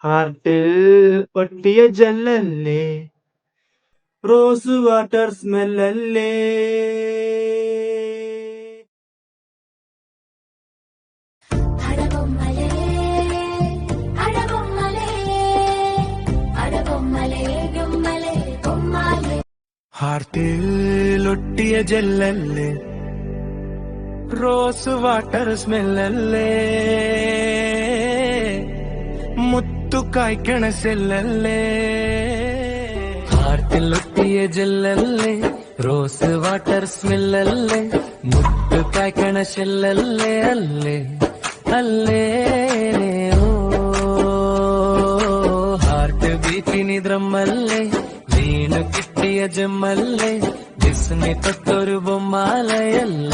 ഹാർട്ടിൽ ഒട്ടിയ ജല്ലല്ലേ, rose water സ്മെല്ലല്ലേ. ഹാർട്ടിൽ ഒട്ടിയ ജല്ലല്ലേ, rose water സ്മെല്ലല്ലേ, മുത്തു കായ്ക്കണ സെല്ലല്ലേ. ഹാർട്ടിൽ ഒട്ടിയ ജല്ലല്ലേ, rose water സ്മെല്ലല്ലേ, മുത്തു കായ്ക്കണ സെല്ലല്ലേ. അല്ലേ അല്ലേ ഓ, heart ബീറ്റിനി ദ്രമ്മല്ലേ, വീണു കിട്ടിയ ജമ്മല്ലേ, ജിസ്മി തൊട്ടൊരു ബൊമ്മാലയല്ലേ.